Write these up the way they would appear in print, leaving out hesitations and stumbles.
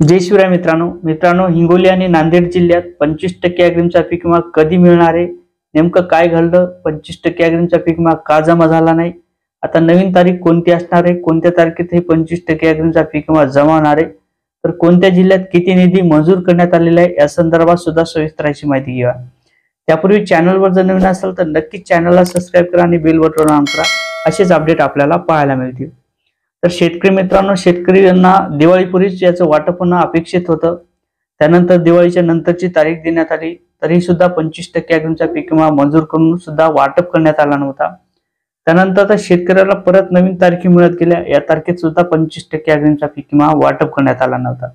जय शिवराय मित्रांनो हिंगोली आणि नांदेड जिल्ह्यात 25% अग्रिमचा पीक विमा कधी मिळणार आहे? नेमकं काय घडलं? 25% अग्रिमचा पीक विमा का जमा झाला नाही? आता नवीन तारीख कोणती असणार आहे? कोणत्या तारखेत हे 25% अग्रिमचा पीक विमा जमा होणार आहे? तर कोणत्या जिल्ह्यात किती निधी मंजूर करण्यात आलेला आहे या संदर्भात सुद्धा सविस्तर अशी माहिती घेऊया. त्यापूर्वी चॅनलवर जर नवीन असाल तर नक्कीच चॅनलला सबस्क्राईब करा आणि बेल बटन ऑन करा. असेच अपडेट आपल्याला पाहायला मिळतील. तर शेतकरी मित्रांनो, शेतकऱ्यांना दिवाळीपूर्वीच याचं वाटप होणं अपेक्षित होतं. त्यानंतर दिवाळीच्या नंतरची तारीख देण्यात आली तरी सुद्धा 25% अग्रिमचा पीक विमा मंजूर करून सुद्धा वाटप करण्यात आला नव्हता. त्यानंतर आता शेतकऱ्याला परत नवीन तारखी मिळत गेल्या. या तारखेत सुद्धा 25% अग्रिमचा पीक विमा वाटप करण्यात आला नव्हता.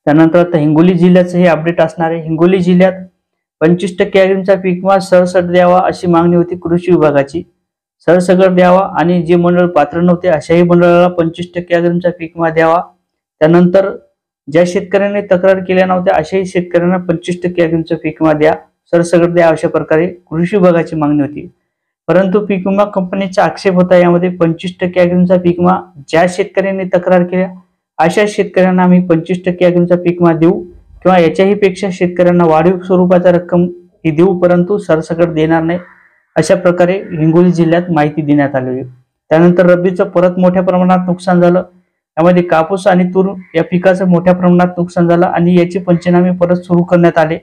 त्यानंतर आता हिंगोली जिल्ह्याचं हे अपडेट असणार आहे. हिंगोली जिल्ह्यात 25% अग्रिमचा पीक विमा सरसकट द्यावा अशी मागणी होती कृषी विभागाची. सरसकट द्यावा आणि जे मंडळ पात्र नव्हते अशाही मंडळाला 25% अग्रिमचा पीक विमा द्यावा. त्यानंतर ज्या शेतकऱ्यांनी तक्रार केल्या नव्हत्या अशाही शेतकऱ्यांना 25% अग्रिमचा पीक विमा द्या, सरसकट द्या अशा प्रकारे कृषी विभागाची मागणी होती. परंतु पीक विमा कंपनीचा आक्षेप होता यामध्ये 25% अग्रिमचा पीक विमा ज्या शेतकऱ्यांनी तक्रार केल्या अशा शेतकऱ्यांना आम्ही 25% अग्रिमचा पीक विमा देऊ किंवा याच्याही पेक्षा शेतकऱ्यांना वाढीव स्वरूपाचा रक्कम ही देऊ, परंतु सरसकट देणार नाही अशा प्रकारे हिंगोली जिल्ह्यात माहिती देण्यात आली. त्यानंतर रब्बीचं परत मोठ्या प्रमाणात नुकसान झालं. यामध्ये कापूस आणि तूर या पिकाचं मोठ्या प्रमाणात नुकसान झालं आणि याचे पंचनामे परत सुरू करण्यात आले.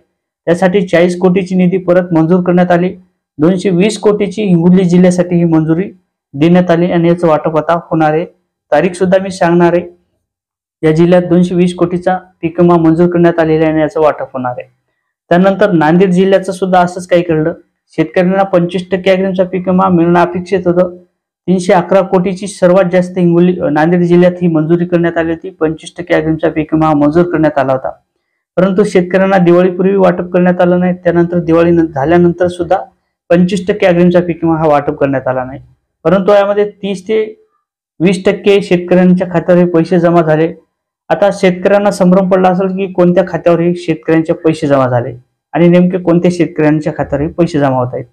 त्यासाठी 40 कोटीची निधी परत मंजूर करण्यात आली. 220 कोटीची हिंगोली जिल्ह्यासाठी ही मंजुरी देण्यात आली आणि याचं वाटप आता होणार आहे. तारीख सुद्धा मी सांगणार आहे. या जिल्ह्यात 220 कोटीचा पीक विमा मंजूर करण्यात आलेला आहे आणि याचं वाटप होणार आहे. त्यानंतर नांदेड जिल्ह्याचं सुद्धा असंच काही घडलं. शेतकऱ्यांना 25% अग्रिमचा पीक विमा मिळणं अपेक्षित होतं. 311 कोटीची सर्वात जास्त हिंगोली नांदेड जिल्ह्यात ही मंजुरी करण्यात आली होती. 25% अग्रिमचा पीक विमा मंजूर करण्यात आला होता. परंतु शेतकऱ्यांना दिवाळीपूर्वी वाटप करण्यात आलं नाही. त्यानंतर दिवाळी झाल्यानंतर सुद्धा 25% अग्रिमचा पीक विमा हा वाटप करण्यात आला नाही. परंतु यामध्ये 30 ते 20% शेतकऱ्यांच्या खात्यावर हे पैसे जमा झाले. आता शेतकऱ्यांना संभ्रम पडला असेल की कोणत्या खात्यावर हे शेतकऱ्यांचे पैसे जमा झाले आणि नेमके कोणत्या शेतकऱ्यांच्या खात्यावर हे पैसे जमा होत आहेत.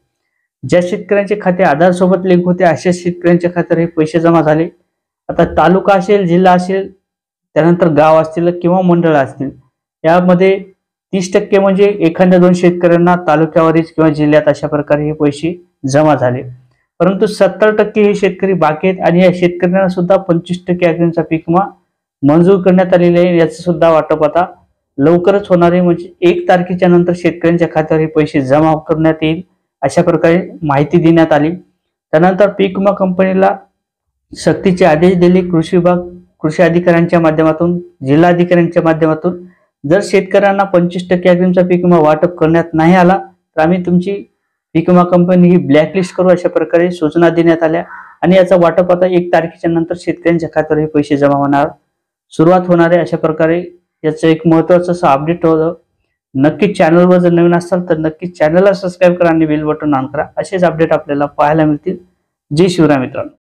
ज्या शेतकऱ्यांचे खाते आधार सोबत लिंक होते अशा शेतकऱ्यांच्या खात्यावर हे पैसे जमा झाले. आता तालुका असेल, जिल्हा असेल, त्यानंतर गाव असतील किंवा मंडळ असतील, यामध्ये 30% म्हणजे एखाद्या 2 शेतकऱ्यांना तालुक्यावरच किंवा जिल्ह्यात अशा प्रकारे हे पैसे जमा झाले. परंतु 70% हे शेतकरी बाकी आहेत आणि या शेतकऱ्यांना सुद्धा 25% अग्रिमचा पीक विमा मंजूर करण्यात आलेले आहे. याचं सुद्धा वाटप आता लवकरच होणार आहे. म्हणजे 1 तारखेच्या नंतर शेतकऱ्यांच्या खात्यावर हे पैसे जमा करण्यात येईल अशा प्रकारे माहिती देण्यात आली. त्यानंतर पीक विमा कंपनीला सक्तीचे आदेश दिले. कृषी विभाग कृषी अधिकाऱ्यांच्या माध्यमातून, जिल्हा अधिकाऱ्यांच्या माध्यमातून जर शेतकऱ्यांना 25% अग्रिमचा पीक विमा वाटप करण्यात नाही आला तर आम्ही तुमची पीक विमा कंपनी ही ब्लॅकलिस्ट करू अशा प्रकारे सूचना देण्यात आल्या आणि याचा वाटप आता 1 तारखेच्या नंतर शेतकऱ्यांच्या खात्यावर हे पैसे जमा होणार सुरुवात होणार आहे. अशा प्रकारे याचं एक महत्त्वाचं असं अपडेट होतं. नक्कीच चॅनलवर जर नवीन असाल तर नक्कीच चॅनलला सबस्क्राईब करा आणि बेल बटन ऑन करा. असेच अपडेट आपल्याला पाहायला मिळतील. जय शिवराय मित्रांनो.